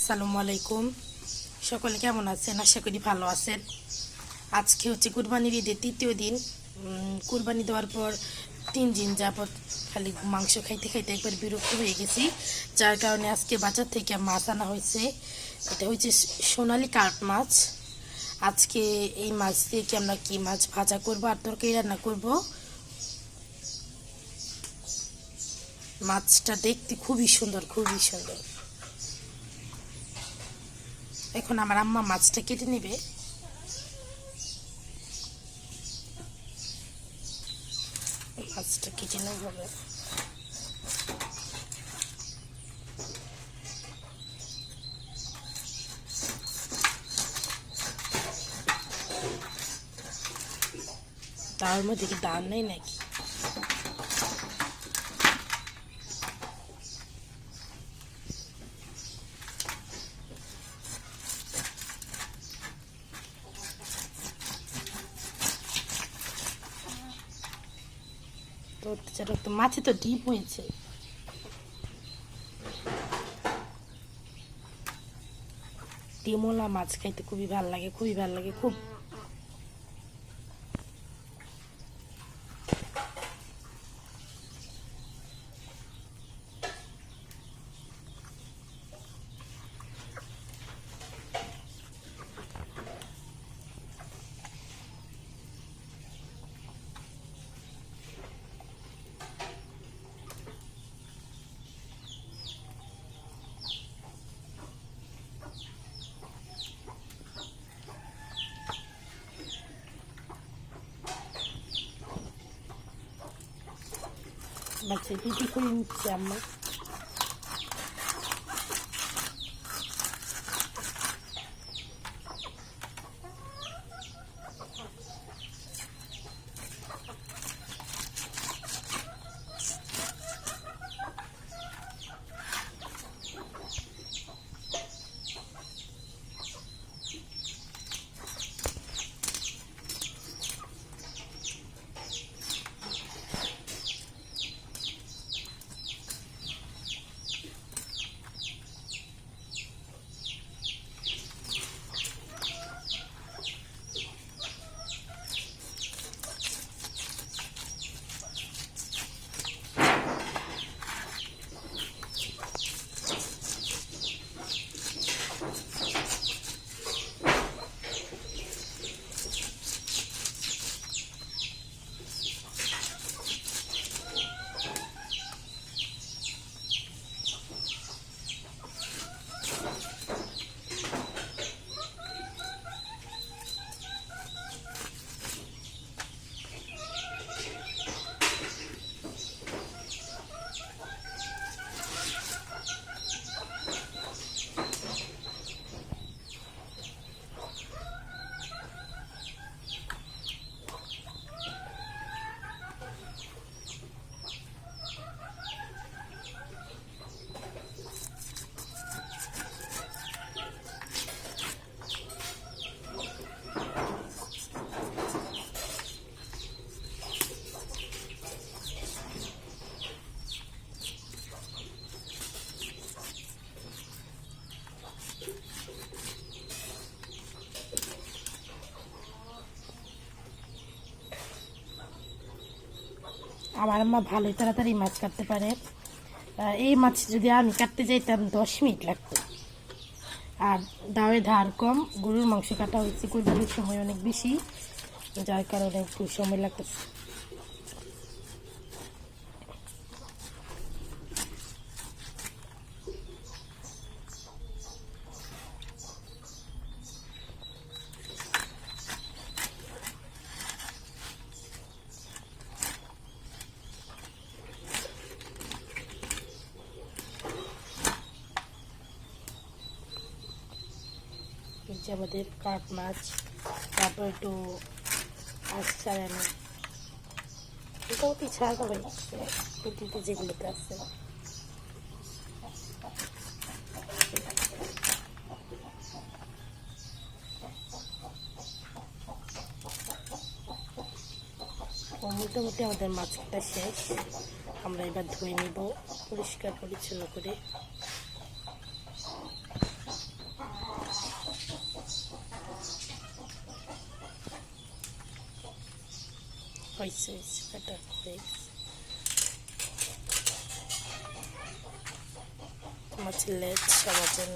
আসসালামু আলাইকুম। সকলে কেমন আছেন? আশা করি ভালো আছেন। আজকে হচ্ছে কুরবানির ঈদের তৃতীয় দিন। কুরবানি দেওয়ার পর 3 দিন যাবৎ খালি মাংস খাইতে খাইতে একবার বিরক্ত হয়ে গেছি, যার কারণে আজকে বাজার থেকে মাছ আনা হয়েছে। এটা হচ্ছে সোনালি কার্প মাছ। আজকে এই মাছ দিয়ে কি আমরা কি মাছ ভাজা করবো আর তরকারি রান্না করব। মাছটা দেখতে খুবই সুন্দর, খুবই সুন্দর। এখন আমার আম্মা মাছটা কেটে নেবে। মাছটা কেটে নেওয়া হবে। তার মধ্যে কি দাম নেই নাকি? তো মাছে তো ডিম হয়েছে। ডিমওয়ালা মাছ খাইতে খুবই ভালো লাগে, খুবই ভালো লাগে খুব। মাছের পিঠি করে নিচ্ছি আম্মা। আমার আম্মা ভালোই তাড়াতাড়ি মাছ কাটতে পারে। এই মাছ যদি আমি কাটতে যাইতাম 10 মিনিট লাগতো। আর দাওয়ে ধার কম, গরুর মাংস কাটা হয়েছে কুরবানির সময় অনেক বেশি, যার কারণে একটু সময় লাগতেছে। আমাদের কাঠ মাছ, তারপর একটু আঁশ ছাড়ানো, মোটামুটি ছাড়া হবে না পেটিতে যেগুলোতে আছে। মোটামুটি আমাদের মাছ কাটা শেষ। আমরা এবার ধুয়ে নিব পরিষ্কার পরিচ্ছন্ন করে। হয়েছে কাটা হয়ে গেছে। মাছের লেজ সবার জন্য